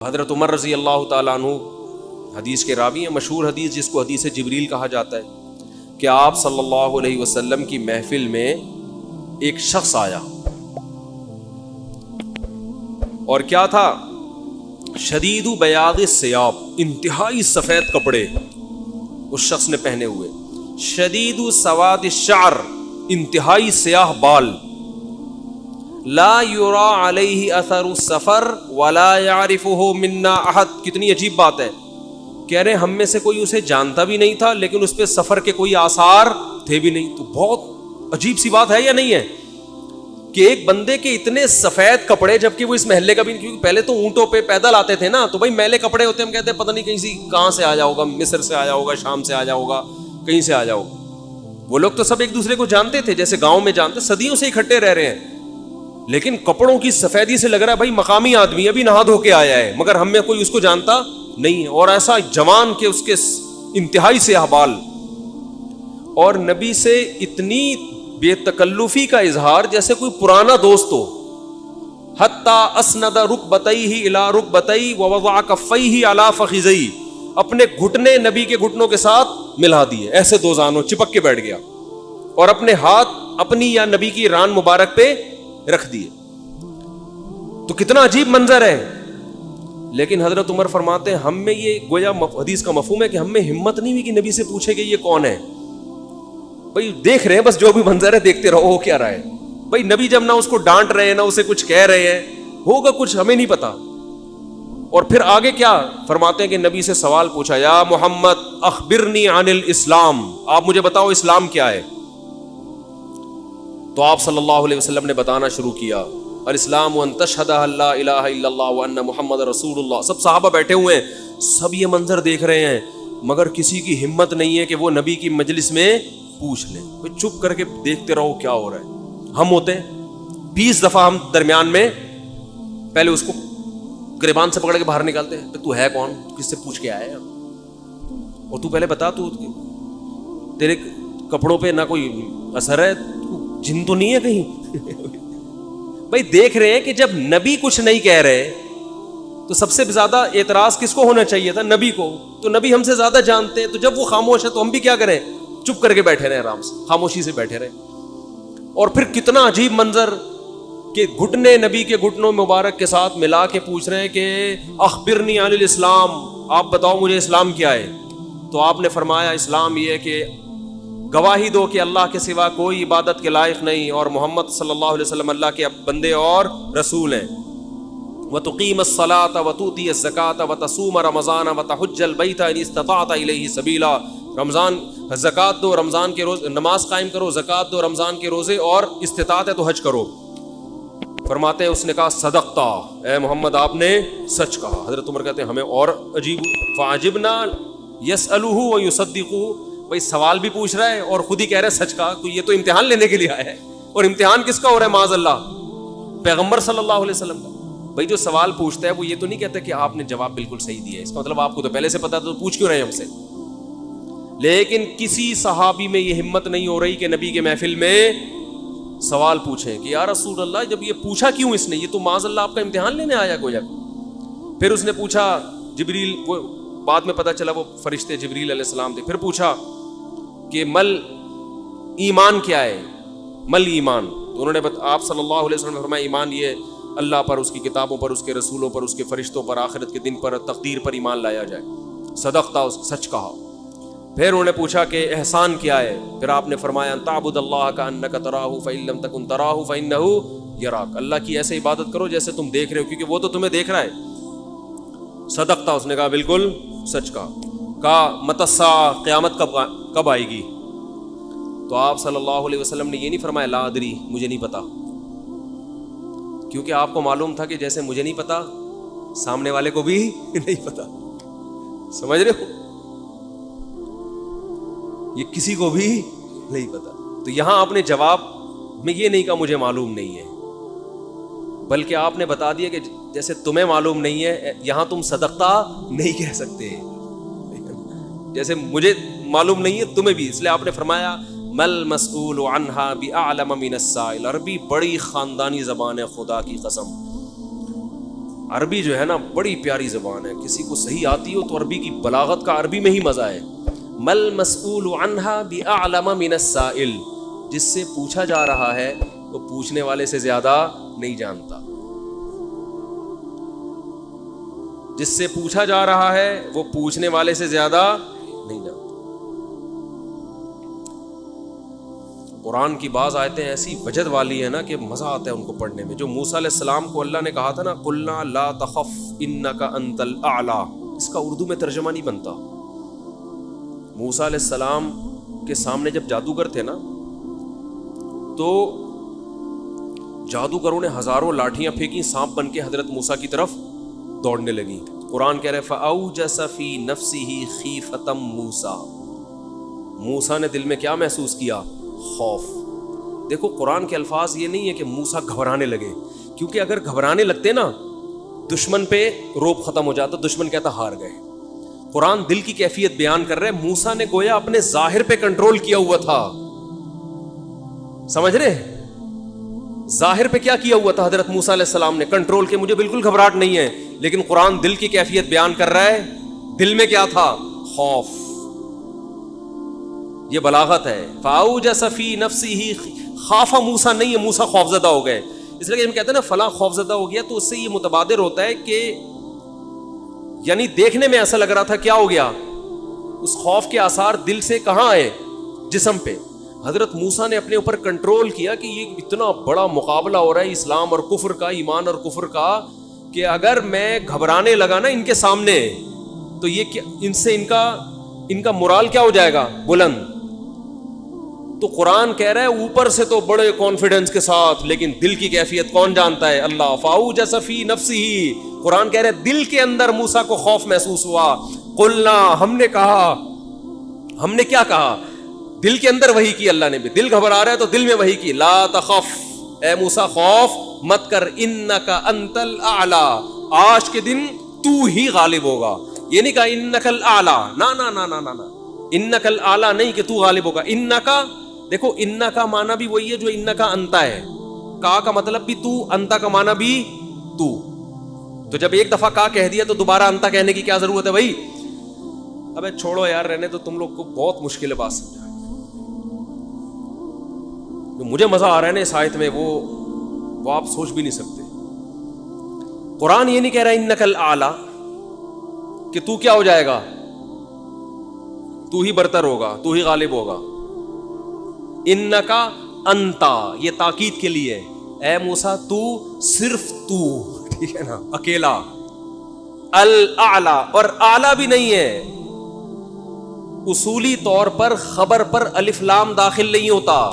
حضرت عمر رضی اللہ تعالیٰ عنہ حدیث کے راوی ہیں، مشہور حدیث جس کو حدیث جبریل کہا جاتا ہے کہ آپ صلی اللہ علیہ وسلم کی محفل میں ایک شخص آیا اور کیا تھا؟ شدید بیاض الثیاب، انتہائی سفید کپڑے اس شخص نے پہنے ہوئے، شدید سواد الشعر، انتہائی سیاہ بال، لا یرا علیہ اثر السفر ولا یعرفہ منا احد۔ کتنی عجیب بات ہے، کہہ رہے ہم میں سے کوئی اسے جانتا بھی نہیں تھا لیکن اس پہ سفر کے کوئی آثار تھے بھی نہیں۔ تو بہت عجیب سی بات ہے یا نہیں ہے کہ ایک بندے کے اتنے سفید کپڑے، جبکہ وہ اس محلے کا بھی نہیں، کیونکہ پہلے تو اونٹوں پہ پیدل آتے تھے نا، تو بھائی میلے کپڑے ہوتے ہیں، ہم کہتے ہیں پتہ نہیں کہیں سے کہاں سے آیا ہوگا، مصر سے آیا ہوگا، شام سے آیا ہوگا، کہیں سے آیا ہوگا۔ وہ لوگ تو سب ایک دوسرے کو جانتے تھے، جیسے گاؤں میں جانتے، صدیوں سے اکٹھے رہ رہے ہیں، لیکن کپڑوں کی سفیدی سے لگ رہا ہے بھائی مقامی آدمی ابھی نہا دھو کے آیا ہے، مگر ہم میں کوئی اس کو جانتا نہیں ہے، اور ایسا جوان کہ اس کے انتہائی سیاہ بال، اور نبی سے اتنی بے تکلفی کا اظہار جیسے کوئی پرانا دوست ہو، حتی اسند رکبتیہ الی رکبتیہ ووضع کفیہ علی فخذیہ، اپنے گھٹنے نبی کے گھٹنوں کے ساتھ ملا دیے، ایسے دو زانوں چپک کے بیٹھ گیا، اور اپنے ہاتھ اپنی یا نبی کی ران مبارک پہ رکھ دیے۔ تو کتنا عجیب منظر ہے، لیکن حضرت عمر فرماتے ہیں ہم میں یہ گویا حدیث کا مفہوم ہے کہ ہم میں ہمت نہیں ہوئی کہ نبی سے پوچھے کہ یہ کون ہے۔ بھائی دیکھ رہے ہیں بس، جو بھی منظر ہے دیکھتے رہو، ہو کیا رہا ہے بھائی، نبی جب نہ اس کو ڈانٹ رہے ہیں نہ اسے کچھ کہہ رہے ہیں، ہوگا کچھ ہمیں نہیں پتا۔ اور پھر آگے کیا فرماتے ہیں کہ نبی سے سوال پوچھا، یا محمد اخبرنی عن الاسلام، آپ مجھے بتاؤ اسلام کیا ہے؟ تو آپ صلی اللہ علیہ وسلم نے بتانا شروع کیا، الاسلام ان تشہد ان لا الہ الا اللہ وان محمد رسول اللہ۔ سب صحابہ بیٹھے ہوئے ہیں، سب یہ منظر دیکھ رہے ہیں، مگر کسی کی ہمت نہیں ہے کہ وہ نبی کی مجلس میں پوچھ لیں۔ چپ کر کے دیکھتے رہو کیا ہو رہا ہے۔ ہم ہوتے 20 دفعہ ہم درمیان میں پہلے اس کو گریبان سے پکڑ کے باہر نکالتے ہیں، تو ہے کون، کس سے پوچھ کے آیا ہے، اور تو پہلے بتا، تو تیرے کپڑوں پہ نہ کوئی اثر ہے، جن تو نہیں ہے کہیں؟ بھائی دیکھ رہے ہیں کہ جب نبی کچھ نہیں کہہ رہے تو سب سے زیادہ اعتراض کس کو ہونا چاہیے تھا؟ نبی کو۔ تو نبی ہم سے زیادہ جانتے ہیں، تو جب وہ خاموش ہے تو ہم بھی کیا کریں؟ چپ کر کے بیٹھے رہے، آرام سے خاموشی سے بیٹھے رہے۔ اور پھر کتنا عجیب منظر کہ گھٹنے نبی کے گھٹنوں مبارک کے ساتھ ملا کے پوچھ رہے ہیں کہ اخبرنی عن الاسلام، آپ بتاؤ مجھے اسلام کیا ہے؟ تو آپ نے فرمایا اسلام یہ ہے کہ گواہی دو کہ اللہ کے سوا کوئی عبادت کے لائق نہیں، اور محمد صلی اللہ علیہ وسلم اللہ کے بندے اور رسول ہیں، وَتُقِيمَ الصَّلَاةَ وَتُؤْتِيَ الزَّكَاةَ وَتَصُومَ رَمَضَانَ وَتَحُجَّ الْبَيْتَ إِنِ اسْتَطَعْتَ إِلَيْهِ سَبِيلًا۔ رمضان زکوٰۃ دو، رمضان کے روز نماز قائم کرو، زکوٰۃ دو، رمضان کے روزے، اور استطاعت ہے تو حج کرو۔ فرماتے ہیں اس نے کہا صدقتا، اے محمد آپ نے سچ کہا۔ حضرت عمر کہتے ہیں ہمیں اور عجیب، فَعَجِبْنَا يَسْأَلُهُ وَيُصَدِّقُهُ، بھائی سوال بھی پوچھ رہا ہے اور خود ہی کہہ رہا ہے سچ کہا، تو یہ تو امتحان لینے کے لیے آیا ہے، اور امتحان کس کا ہو رہا ہے؟ معاذ اللہ پیغمبر صلی اللہ علیہ وسلم کا۔ بھائی جو سوال پوچھتا ہے وہ یہ تو نہیں کہتا کہ آپ نے جواب بالکل صحیح دیا ہے، اس کا مطلب آپ کو تو پہلے سے پتا، تو پوچھ کیوں رہے ہیں ہم سے؟ لیکن کسی صحابی میں یہ ہمت نہیں ہو رہی کہ نبی کے محفل میں سوال پوچھیں کہ یا رسول اللہ جب یہ پوچھا کیوں اس نے، یہ تو معاذ اللہ آپ کا امتحان لینے آیا گویا۔ پھر اس نے پوچھا، جبریل، وہ بعد میں پتا چلا وہ فرشتے جبریل علیہ السلام تھے، پھر پوچھا کہ مل ایمان کیا ہے، مل ایمان؟ تو انہوں نے آپ صلی اللہ علیہ وسلم نے فرمایا ایمان یہ اللہ پر، اس کی کتابوں پر، اس کے رسولوں پر، اس کے فرشتوں پر، آخرت کے دن پر، تقدیر پر ایمان لایا جائے۔ صدقتا، سچ کہا۔ پھر انہوں نے پوچھا کہ احسان کیا ہے؟ پھر آپ نے فرمایا ان تعبد اللہ کأنک تراہ فإن لم تکن تراہ فإنہ یراک، اللہ کی ایسے عبادت کرو جیسے تم دیکھ رہے ہو، کیونکہ وہ تو تمہیں دیکھ رہا ہے۔ صدقتا، اس نے کہا بالکل سچ کہا۔ متی الساعہ، قیامت کب آئے گی؟ تو آپ صلی اللہ علیہ وسلم نے یہ نہیں فرمایا لا ادری، مجھے نہیں پتا، کیونکہ آپ کو معلوم تھا کہ جیسے مجھے نہیں پتا سامنے والے کو بھی نہیں پتا، سمجھ رہے ہو؟ یہ کسی کو بھی نہیں پتا۔ تو یہاں آپ نے جواب میں یہ نہیں کہا مجھے معلوم نہیں ہے، بلکہ آپ نے بتا دیا کہ جیسے تمہیں معلوم نہیں ہے، یہاں تم صدقتا نہیں کہہ سکتے، جیسے مجھے معلوم نہیں ہے تمہیں بھی، اس لیے آپ نے فرمایا مل مسئول عنہا بأعلم من السائل۔ عربی بڑی خاندانی زبان ہے، خدا کی قسم عربی جو ہے نا بڑی پیاری زبان ہے, کسی کو صحیح آتی ہو تو عربی کی بلاغت کا عربی میں ہی مزہ ہے. مل مسئول عنہا بأعلم من السائل, جس سے پوچھا جا رہا ہے وہ پوچھنے والے سے زیادہ نہیں جانتا. جس سے پوچھا جا رہا ہے وہ پوچھنے والے سے زیادہ نہیں جانتا. قرآن کی بعض آیتیں ایسی وجد والی ہیں نا کہ مزہ آتا ہے ان کو پڑھنے میں. جو موسیٰ علیہ السلام کو اللہ نے کہا تھا نا قلنا لا تخف انک انت الاعلی, اس کا اردو میں ترجمہ نہیں بنتا. موسیٰ علیہ السلام کے سامنے جب جادوگر تھے نا تو جادوگروں نے ہزاروں لاٹھیاں پھینکی, سانپ بن کے حضرت موسیٰ کی طرف دوڑنے لگی. قرآن کہہ رہے فأوجس فی نفسہ خیفۃ موسیٰ, موسیٰ نے دل میں کیا محسوس کیا؟ خوف. دیکھو قرآن کے الفاظ یہ نہیں ہے کہ موسیٰ گھبرانے لگے, کیونکہ اگر گھبرانے لگتے نا دشمن پہ روب ختم ہو جاتا, دشمن کہتا ہار گئے. قرآن دل کی کیفیت بیان کر رہے, موسیٰ نے گویا اپنے ظاہر پہ کنٹرول کیا ہوا تھا. سمجھ رہے, ظاہر پہ کیا کیا ہوا تھا حضرت موسیٰ علیہ السلام نے؟ کنٹرول کے مجھے بالکل گھبراہٹ نہیں ہے, لیکن قرآن دل کی کیفیت بیان کر رہا ہے, دل میں کیا تھا؟ خوف. یہ بلاغت ہے. فاوجس فی نفسہ, خاف موسیٰ نہیں ہے, موسیٰ خوفزدہ ہو گئے. اس لیے کہ ہم کہتے ہیں نا فلاں خوفزدہ ہو گیا, تو اس سے یہ متبادر ہوتا ہے کہ یعنی دیکھنے میں ایسا لگ رہا تھا کیا ہو گیا, اس خوف کے آثار دل سے کہاں آئے؟ جسم پہ. حضرت موسیٰ نے اپنے اوپر کنٹرول کیا کہ یہ اتنا بڑا مقابلہ ہو رہا ہے اسلام اور کفر کا, ایمان اور کفر کا, کہ اگر میں گھبرانے لگا نا ان کے سامنے تو یہ ان سے ان کا morال کیا ہو جائے گا؟ بلند. تو قرآن کہہ رہا ہے اوپر سے تو بڑے کانفیڈنس کے ساتھ, لیکن دل کی کیفیت کون جانتا ہے؟ اللہ. فاوجس فی نفسہ, قرآن کہہ رہا ہے دل کے اندر موسیٰ کو خوف محسوس ہوا. قلنا, ہم نے کہا, ہم نے کیا کہا؟ دل کے اندر وحی کی اللہ نے بھی. دل گھبرا رہا ہے تو دل میں وحی کی, لا تخف, اے موسیٰ خوف مت کر, انک انت الاعلی, آج کے دن تو ہی غالب ہوگا. یہ نہیں کہا انک الاعلی, نا نا نا نا نا, انک الاعلی نہیں کہ تو غالب ہوگا. انکا, دیکھو انہ کا معنی بھی وہی ہے جو انہ کا انتا ہے. کا مطلب بھی تو, انتا کا معنی بھی تو. تو جب ایک دفعہ کا کہہ دیا تو دوبارہ انتا کہنے کی کیا ضرورت ہے بھائی؟ ابے چھوڑو یار, رہنے تو تم لوگ کو بہت مشکل ہے بات سمجھا. مجھے مزہ آ رہا ہے نا اس آیت میں, وہ آپ سوچ بھی نہیں سکتے. قرآن یہ نہیں کہہ رہا انک الاعلی کہ تو کیا ہو جائے گا, تو ہی برتر ہوگا, تو ہی غالب ہوگا. انکا انتا, یہ تاکید کے لیے, اے موسیٰ تو, صرف تو, ٹھیک ہے نا, اکیلا. الاعلی, اور اعلی بھی نہیں ہے. اصولی طور پر خبر پر الف لام داخل نہیں ہوتا.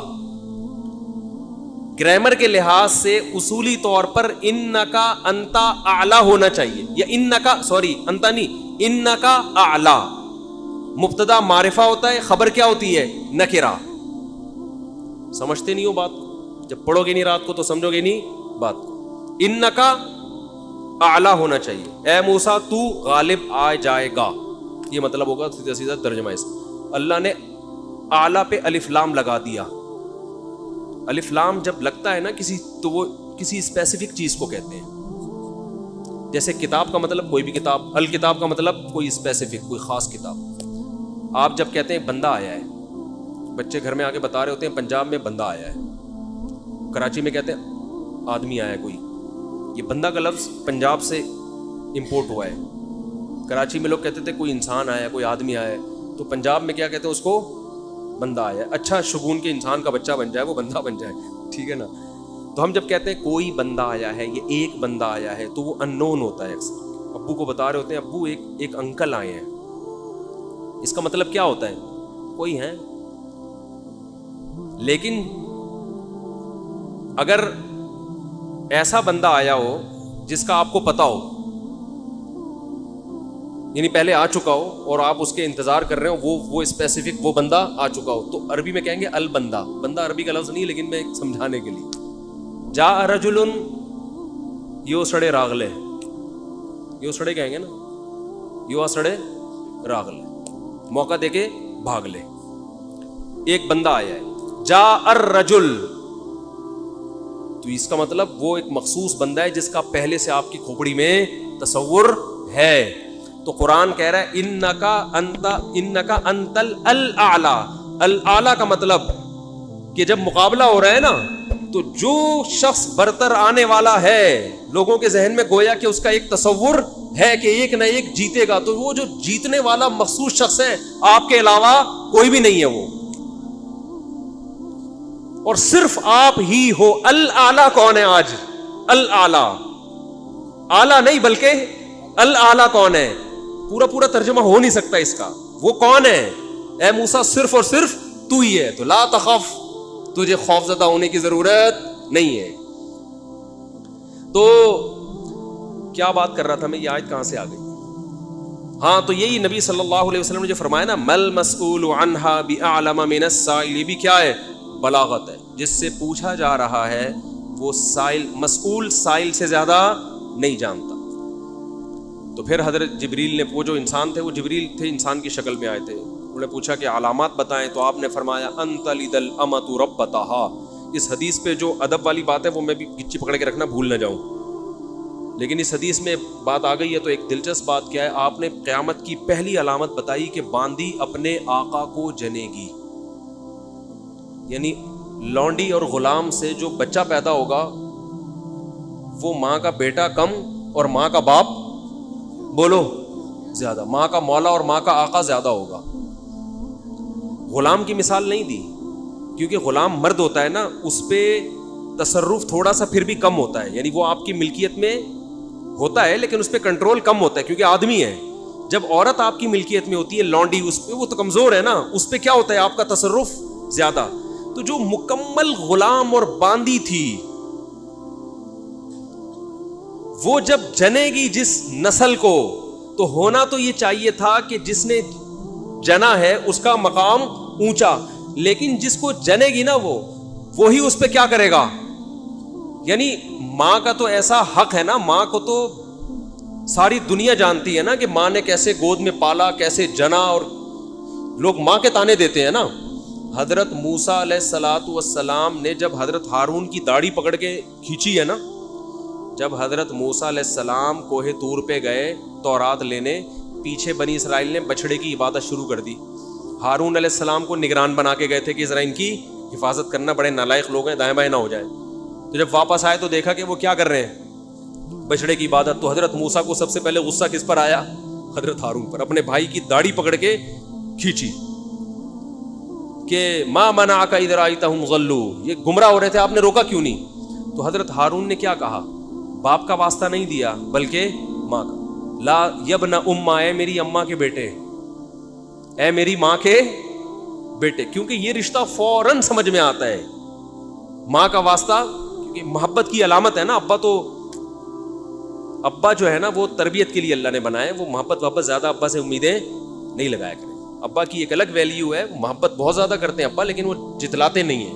گرامر کے لحاظ سے اصولی طور پر انکا انتا اعلی ہونا چاہیے, یا انکا, سوری انتا نہیں, انکا اعلی. مبتدا معرفہ ہوتا ہے, خبر کیا ہوتی ہے؟ نکرہ. سمجھتے نہیں ہو بات کو, جب پڑھو گے نہیں رات کو تو سمجھو گے نہیں بات کو. انکا اعلی ہونا چاہیے, اے موسیٰ تو غالب آ جائے گا, یہ مطلب ہوگا سیدھا سیدھا ترجمہ اس. اللہ نے اعلی پہ الف لام لگا دیا. الف لام جب لگتا ہے نا کسی, تو وہ کسی اسپیسیفک چیز کو کہتے ہیں. جیسے کتاب کا مطلب کوئی بھی کتاب, الکتاب کا مطلب کوئی اسپیسیفک, کوئی خاص کتاب. آپ جب کہتے ہیں بندہ آیا ہے, بچے گھر میں آ کے بتا رہے ہوتے ہیں پنجاب میں بندہ آیا ہے, کراچی میں کہتے ہیں آدمی آیا ہے کوئی. یہ بندہ کا لفظ پنجاب سے امپورٹ ہوا ہے. کراچی میں لوگ کہتے تھے کوئی انسان آیا ہے, کوئی آدمی آیا ہے, تو پنجاب میں کیا کہتے ہیں اس کو؟ بندہ آیا ہے. اچھا شگون کے انسان کا بچہ بن جائے, وہ بندہ بن جائے, ٹھیک ہے نا. تو ہم جب کہتے ہیں کوئی بندہ آیا ہے, یہ ایک بندہ آیا ہے, تو وہ ان نون ہوتا ہے. ابو کو بتا رہے ہوتے ہیں ابو ایک انکل آئے ہیں, اس کا مطلب کیا ہوتا ہے؟ کوئی ہے. لیکن اگر ایسا بندہ آیا ہو جس کا آپ کو پتا ہو, یعنی پہلے آ چکا ہو اور آپ اس کے انتظار کر رہے ہو, وہ اسپیسیفک وہ بندہ آ چکا ہو, تو عربی میں کہیں گے البندہ. بندہ عربی کا لفظ نہیں, لیکن میں سمجھانے کے لیے. جا رجل یو سڑے راغلے, یو سڑے کہیں گے نا, یو سڑے راغلے, موقع دے کے بھاگ لے. ایک بندہ آیا ہے. جا الرجل, تو تو اس کا مطلب وہ ایک مخصوص بندہ ہے جس کا پہلے سے آپ کی کھوپڑی میں تصور ہے. تو قرآن کہہ رہا ہے انکا انت الاعلی. الاعلی کا مطلب کہ جب مقابلہ ہو رہا ہے نا تو جو شخص برتر آنے والا ہے لوگوں کے ذہن میں گویا کہ اس کا ایک تصور ہے کہ ایک نہ ایک جیتے گا, تو وہ جو جیتنے والا مخصوص شخص ہے آپ کے علاوہ کوئی بھی نہیں ہے وہ, اور صرف آپ ہی ہو. الاعلی کون ہے آج؟ الاعلی اعلی نہیں بلکہ الاعلی کون ہے؟ پورا ترجمہ ہو نہیں سکتا اس کا. وہ کون ہے؟ اے موسیٰ صرف اور صرف تو ہی ہے, تو لا تخف, تجھے خوف زدہ ہونے کی ضرورت نہیں ہے. تو کیا بات کر رہا تھا میں, یہ آیت کہاں سے آ گئی؟ ہاں تو یہی نبی صلی اللہ علیہ وسلم نے جو فرمایا نا مل مسئول عنہا بأعلم من السائل, یہ بھی کیا ہے؟ بلاغت ہے. جس سے پوچھا جا رہا ہے وہ مسئول سائل سے زیادہ نہیں جانتا. تو پھر حضرت جبریل نے, وہ جو انسان تھے وہ جبریل تھے, انسان کی شکل میں آئے تھے, انہوں نے پوچھا کہ علامات بتائیں, تو آپ نے فرمایا انت لد الامۃ ربتہا. اس حدیث پہ جو ادب والی بات ہے وہ میں بھی گچی پکڑ کے رکھنا بھول نہ جاؤں, لیکن اس حدیث میں بات آ گئی ہے. تو ایک دلچسپ بات کیا ہے, آپ نے قیامت کی پہلی علامت بتائی کہ باندی اپنے آقا کو جنے گی. یعنی لونڈی اور غلام سے جو بچہ پیدا ہوگا وہ ماں کا بیٹا کم اور ماں کا باپ بولو زیادہ, ماں کا مولا اور ماں کا آقا زیادہ ہوگا. غلام کی مثال نہیں دی کیونکہ غلام مرد ہوتا ہے نا, اس پہ تصرف تھوڑا سا پھر بھی کم ہوتا ہے, یعنی وہ آپ کی ملکیت میں ہوتا ہے لیکن اس پہ کنٹرول کم ہوتا ہے کیونکہ آدمی ہے. جب عورت آپ کی ملکیت میں ہوتی ہے لونڈی, اس پہ وہ تو کمزور ہے نا, اس پہ کیا ہوتا ہے آپ کا تصرف زیادہ. تو جو مکمل غلام اور باندی تھی وہ جب جنے گی جس نسل کو, تو ہونا تو یہ چاہیے تھا کہ جس نے جنا ہے اس کا مقام اونچا, لیکن جس کو جنے گی نا وہی اس پہ کیا کرے گا. یعنی ماں کا تو ایسا حق ہے نا, ماں کو تو ساری دنیا جانتی ہے نا کہ ماں نے کیسے گود میں پالا, کیسے جنا, اور لوگ ماں کے تانے دیتے ہیں نا. حضرت موسیٰ علیہ الصلاۃ والسلام نے جب حضرت ہارون کی داڑھی پکڑ کے کھینچی ہے نا, جب حضرت موسیٰ علیہ السلام کوہ طور پہ گئے تورات لینے, پیچھے بنی اسرائیل نے بچڑے کی عبادت شروع کر دی. ہارون علیہ السلام کو نگران بنا کے گئے تھے کہ ذرا ان کی حفاظت کرنا, بڑے نالائق لوگ ہیں, دائیں بائیں نہ ہو جائے. تو جب واپس آئے تو دیکھا کہ وہ کیا کر رہے ہیں, بچڑے کی عبادت. تو حضرت موسیٰ کو سب سے پہلے غصہ کس پر آیا؟ حضرت ہارون پر. اپنے بھائی کی داڑھی پکڑ کے کھینچی کہ ما منعک اذ رأیتہم ضلوا, یہ گمراہ ہو رہے تھے, آپ نے روکا کیوں نہیں؟ تو حضرت ہارون نے کیا کہا, باپ کا واسطہ نہیں دیا بلکہ ماں کا. لا یبن اماں, اے میری اماں کے بیٹے, اے میری ماں کے بیٹے, کیونکہ یہ رشتہ فوراً سمجھ میں آتا ہے. ماں کا واسطہ کیونکہ محبت کی علامت ہے نا. ابا جو ہے نا وہ تربیت کے لیے اللہ نے بنایا, وہ محبت زیادہ ابا سے امیدیں نہیں لگایا کریں. ابا کی ایک الگ ویلیو ہے, محبت بہت زیادہ کرتے ہیں ابا, لیکن وہ جتلاتے نہیں ہیں.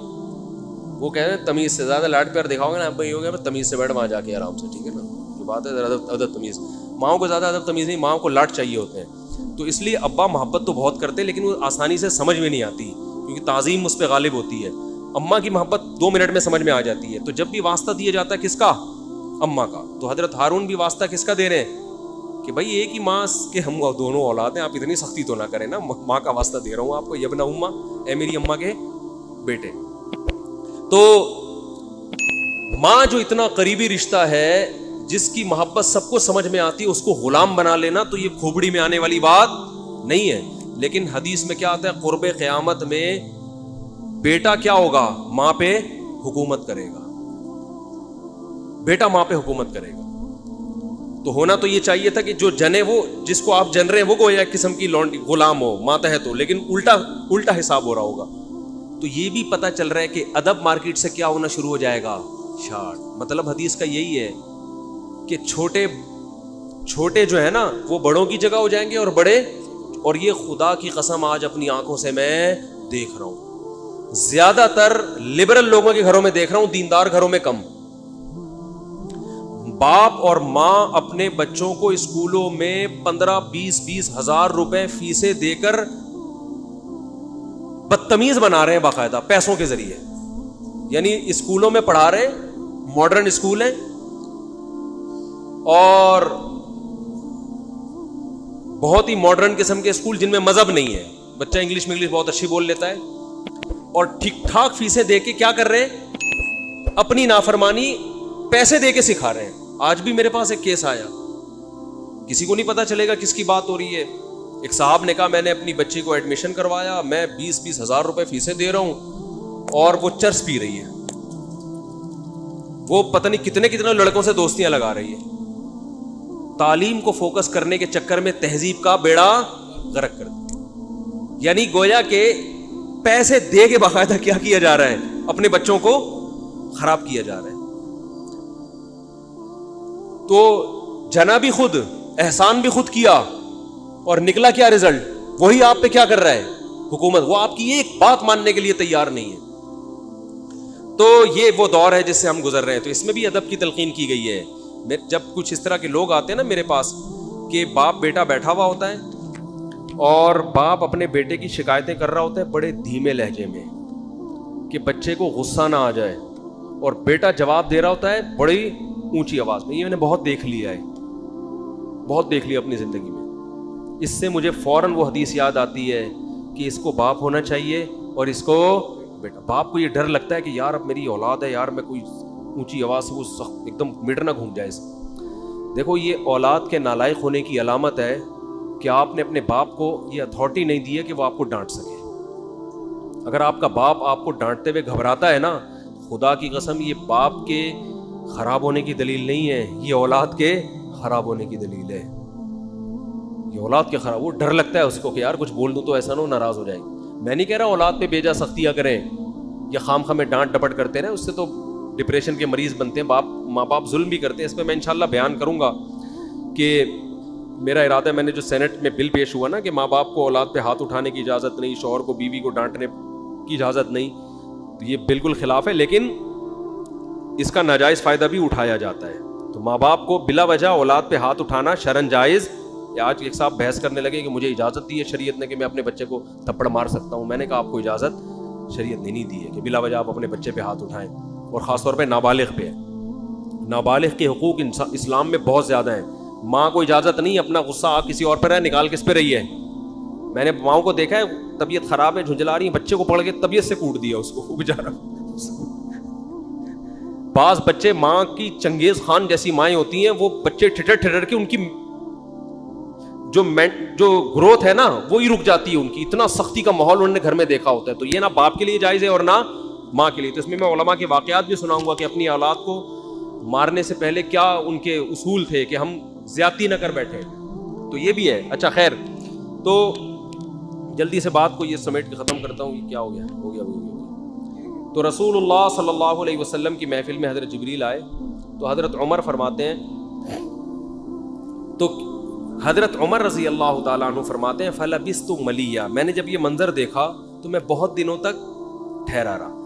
وہ کہتے ہیں تمیز سے زیادہ لاڈ پیار دکھاؤ گے نا ابا, یہ ہو گیا تمیز سے بیٹھ وہاں جا کے آرام سے, ٹھیک ہے نا, جو بات ہے ادب تمیز. ماؤں کو زیادہ ادب تمیز نہیں, ماؤں کو لاڈ چاہیے ہوتے ہیں. تو اس لیے ابا محبت تو بہت کرتے ہیں لیکن وہ آسانی سے سمجھ میں نہیں آتی کیونکہ تعظیم اس پہ غالب ہوتی ہے. اماں کی محبت 2 منٹ میں سمجھ میں آ جاتی ہے. تو جب بھی واسطہ دیا جاتا ہے کس کا؟ اماں کا. تو حضرت ہارون بھی واسطہ کس کا دے رہے ہیں کہ بھائی ایک ہی ماں کے ہم دونوں اولاد ہیں, آپ اتنی سختی تو نہ کریں نا, ماں کا واسطہ دے رہا ہوں آپ کو, یبن اماں, اے میری اماں کے بیٹے. تو ماں جو اتنا قریبی رشتہ ہے, جس کی محبت سب کو سمجھ میں آتی ہے, اس کو غلام بنا لینا تو یہ کھوپڑی میں آنے والی بات نہیں ہے. لیکن حدیث میں کیا آتا ہے, قرب قیامت میں بیٹا کیا ہوگا, ماں پہ حکومت کرے گا, بیٹا ماں پہ حکومت کرے گا. تو ہونا تو یہ چاہیے تھا کہ جو جنے, وہ جس کو آپ جن رہے ہیں وہ کوئی ایک قسم کی لونڈی غلام ہو, ماتحت ہو, لیکن الٹا حساب ہو رہا ہوگا. تو یہ بھی پتہ چل رہا ہے کہ ادب مارکیٹ سے کیا ہونا شروع ہو جائے گا, شارٹ. مطلب حدیث کا یہی ہے کہ چھوٹے جو ہے نا وہ بڑوں کی جگہ ہو جائیں گے, اور بڑے, اور یہ خدا کی قسم آج اپنی آنکھوں سے میں دیکھ رہا ہوں, زیادہ تر لبرل لوگوں کے گھروں میں دیکھ رہا ہوں, دیندار گھروں میں کم. باپ اور ماں اپنے بچوں کو اسکولوں میں 15-20 ہزار روپے فیسیں دے کر بدتمیز بنا رہے ہیں باقاعدہ پیسوں کے ذریعے. یعنی اسکولوں میں پڑھا رہے, ماڈرن اسکول ہیں اور بہت ہی ماڈرن قسم کے اسکول جن میں مذہب نہیں ہے. بچہ انگلش بہت اچھی بول لیتا ہے اور ٹھیک ٹھاک فیسیں دے کے کیا کر رہے ہیں, اپنی نافرمانی پیسے دے کے سکھا رہے ہیں. آج بھی میرے پاس ایک کیس آیا, کسی کو نہیں پتا چلے گا کس کی بات ہو رہی ہے. ایک صاحب نے کہا میں نے اپنی بچی کو ایڈمیشن کروایا, میں 20-20 ہزار روپے فیسیں دے رہا ہوں اور وہ چرس پی رہی ہے, وہ پتہ نہیں کتنے لڑکوں سے دوستیاں لگا رہی ہے. تعلیم کو فوکس کرنے کے چکر میں تہذیب کا بیڑا غرق کر دیا. یعنی گویا کہ پیسے دے کے باقاعدہ کیا جا رہا ہے, اپنے بچوں کو خراب کیا جا رہا ہے. تو جنا بھی خود, احسان بھی خود کیا, اور نکلا کیا رزلٹ؟ وہی آپ پہ کیا کر رہا ہے حکومت, وہ آپ کی ایک بات ماننے کے لیے تیار نہیں ہے. تو یہ وہ دور ہے جس سے ہم گزر رہے ہیں. تو اس میں بھی ادب کی تلقین کی گئی ہے. جب کچھ اس طرح کے لوگ آتے ہیں نا میرے پاس کہ باپ بیٹا بیٹھا ہوا ہوتا ہے اور باپ اپنے بیٹے کی شکایتیں کر رہا ہوتا ہے بڑے دھیمے لہجے میں کہ بچے کو غصہ نہ آ جائے, اور بیٹا جواب دے رہا ہوتا ہے بڑی اونچی آواز میں. یہ میں نے بہت دیکھ لیا اپنی زندگی میں. اس سے مجھے فوراً وہ حدیث یاد آتی ہے کہ اس کو باپ ہونا چاہیے اور اس کو بیٹا. باپ کو یہ ڈر لگتا ہے کہ یار اب میری اولاد ہے, یار میں کوئی اونچی آواز سے وہ سخت ایک دم میٹر نہ گھوم جائے اس. دیکھو یہ اولاد کے نالائق ہونے کی علامت ہے کہ آپ نے اپنے باپ کو یہ اتھارٹی نہیں دی ہے کہ وہ آپ کو ڈانٹ سکے. اگر آپ کا باپ آپ کو ڈانٹتے ہوئے گھبراتا ہے نا, خدا کی قسم یہ باپ کے خراب ہونے کی دلیل نہیں ہے, یہ اولاد کے خراب ہونے کی دلیل ہے. یہ اولاد کے خراب, وہ ڈر لگتا ہے اس کو کہ یار کچھ بول دوں تو ایسا نہ ہو ناراض ہو جائے. میں نہیں کہہ رہا اولاد پہ بیجا سختیاں کریں یا خام خامے ڈانٹ ڈپٹ کرتے رہیں, اس سے تو ڈپریشن کے مریض بنتے ہیں. ماں باپ ظلم بھی کرتے ہیں. اس پہ میں انشاءاللہ بیان کروں گا کہ میرا ارادہ ہے, میں نے جو سینٹ میں بل پیش ہوا نا کہ ماں باپ کو اولاد پہ ہاتھ اٹھانے کی اجازت نہیں, شوہر کو بیوی کو ڈانٹنے کی اجازت نہیں, تو یہ بالکل خلاف ہے, لیکن اس کا ناجائز فائدہ بھی اٹھایا جاتا ہے. تو ماں باپ کو بلا وجہ اولاد پہ ہاتھ اٹھانا شرعاً جائز. آج ایک صاحب بحث کرنے لگے کہ مجھے اجازت دی ہے شریعت نے کہ میں اپنے بچے کو تھپڑ مار سکتا ہوں. میں نے کہا آپ کو اجازت شریعت نے نہیں دی ہے کہ بلا وجہ آپ اپنے بچے پہ ہاتھ اٹھائیں, اور خاص طور پہ نابالغ پہ. نابالغ کے حقوق اسلام میں بہت زیادہ ہیں. ماں کو اجازت نہیں اپنا غصہ آپ کسی اور پر ہے نکال کس پہ رہی ہے. میں نے ماؤں کو دیکھا ہے طبیعت خراب ہے جھنجلا رہی ہے, بچے کو پکڑ کے طبیعت سے کوٹ دیا اس کو بیچارہ. بعض بچے ماں کی چنگیز خان جیسی مائیں ہوتی ہیں, وہ بچے ٹھٹر کے ان کی جو گروتھ ہے نا وہی رک جاتی ہے ان کی. اتنا سختی کا ماحول انہوں نے گھر میں دیکھا ہوتا ہے. تو یہ نہ باپ کے لیے جائز ہے اور نہ ماں کے لیے. تو اس میں علماء کے واقعات بھی سناؤں گا کہ اپنی اولاد کو مارنے سے پہلے کیا ان کے اصول تھے کہ ہم زیادتی نہ کر بیٹھے. تو یہ بھی ہے. اچھا خیر, تو جلدی سے بات کو یہ سمیٹ کے ختم کرتا ہوں. یہ کیا ہو گیا. تو رسول اللہ صلی اللہ علیہ وسلم کی محفل میں حضرت جبریل آئے تو حضرت عمر فرماتے ہیں, تو حضرت عمر رضی اللہ تعالیٰ عنہ فرماتے ہیں فلبثت ملیہ, میں نے جب یہ منظر دیکھا تو میں بہت دنوں تک ٹھہرا رہا.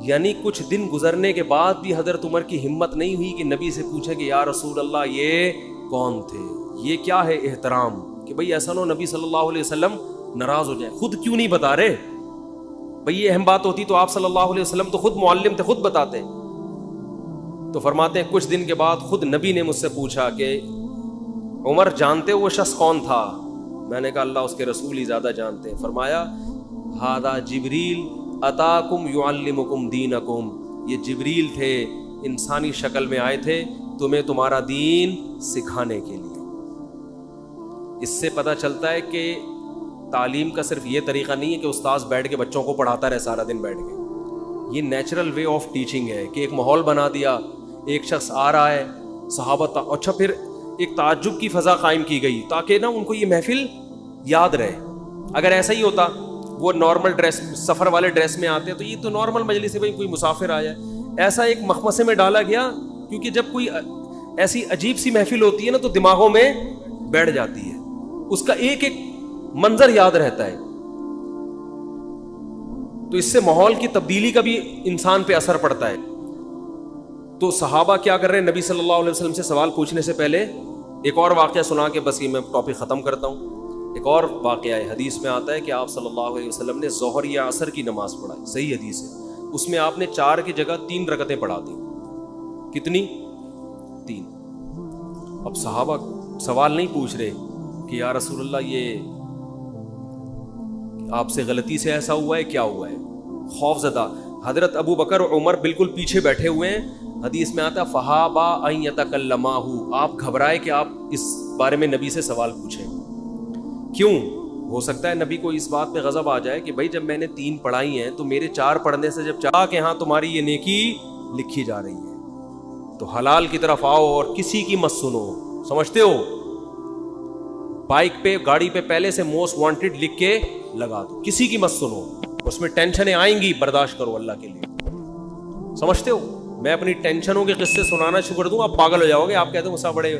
یعنی کچھ دن گزرنے کے بعد بھی حضرت عمر کی ہمت نہیں ہوئی کہ نبی سے پوچھے کہ یا رسول اللہ یہ کون تھے, یہ کیا ہے احترام, کہ بھئی ایسا نہ ہو نبی صلی اللہ علیہ وسلم ناراض ہو جائیں. خود کیوں نہیں بتا رہے بھئی, یہ اہم بات ہوتی تو آپ صلی اللہ علیہ وسلم تو خود معلم تھے, خود بتاتے. تو فرماتے ہیں کچھ دن کے بعد خود نبی نے مجھ سے پوچھا کہ عمر جانتے ہو وہ شخص کون تھا؟ میں نے کہا اللہ اس کے رسول ہی زیادہ جانتے ہیں. فرمایا ھذا جبریل اتاکم یعلمکم دینکم, یہ جبریل تھے انسانی شکل میں آئے تھے تمہیں تمہارا دین سکھانے کے لیے. اس سے پتہ چلتا ہے کہ تعلیم کا صرف یہ طریقہ نہیں ہے کہ استاذ بیٹھ کے بچوں کو پڑھاتا رہے سارا دن بیٹھ کے. یہ نیچرل وے آف ٹیچنگ ہے کہ ایک ماحول بنا دیا, ایک شخص آ رہا ہے, صحابہ اچھا پھر ایک تعجب کی فضا قائم کی گئی تاکہ نا ان کو یہ محفل یاد رہے. اگر ایسا ہی ہوتا وہ نارمل ڈریس سفر والے ڈریس میں آتے تو یہ تو نارمل مجلس ہے, بھائی کوئی مسافر آیا. ایسا ایک مخمصے میں ڈالا گیا کیونکہ جب کوئی ایسی عجیب سی محفل ہوتی ہے نا تو دماغوں میں بیٹھ جاتی ہے, اس کا ایک ایک منظر یاد رہتا ہے. تو اس سے ماحول کی تبدیلی کا بھی انسان پہ اثر پڑتا ہے. تو صحابہ کیا کر رہے ہیں, نبی صلی اللہ علیہ وسلم سے سوال پوچھنے سے پہلے ایک اور واقعہ سنا کے بس یہ میں ٹاپک ختم کرتا ہوں. ایک اور واقعہ ہے, حدیث میں آتا ہے کہ آپ صلی اللہ علیہ وسلم نے ظہر یا عصر کی نماز پڑھائی, صحیح حدیث ہے. اس میں آپ نے 4 کی جگہ 3 رکعتیں پڑھا دیں. کتنی؟ 3. اب صحابہ سوال نہیں پوچھ رہے کہ یا رسول اللہ یہ آپ سے غلطی سے ایسا ہوا ہے، کیا ہوا ہے؟ خوف زدہ حضرت ابو بکر اور عمر بالکل پیچھے بیٹھے ہوئے ہیں. حدیث میں آتا فہابا ان یتکلماہ، آپ گھبرائے کہ آپ اس بارے میں نبی سے سوال پوچھیں. کیوں؟ ہو سکتا ہے نبی کو اس بات پہ غضب آ جائے کہ بھائی جب میں نے 3 پڑھائی ہیں تو میرے 4 پڑھنے سے جب چاہا کہ ہاں تمہاری یہ نیکی لکھی جا رہی ہے تو حلال کی طرف آؤ اور کسی کی مت سنو. سمجھتے ہو؟ بائک پہ گاڑی پہ پہلے سے موسٹ وانٹڈ لکھ کے لگا دو، کسی کی مت سنو. اس میں ٹینشنیں آئیں گی، برداشت کرو اللہ کے لیے. سمجھتے ہو؟ میں اپنی ٹینشنوں کے قصے سنانا شروع کر دوں آپ پاگل ہو جاؤ گے. آپ کہتے ہو مسا بڑے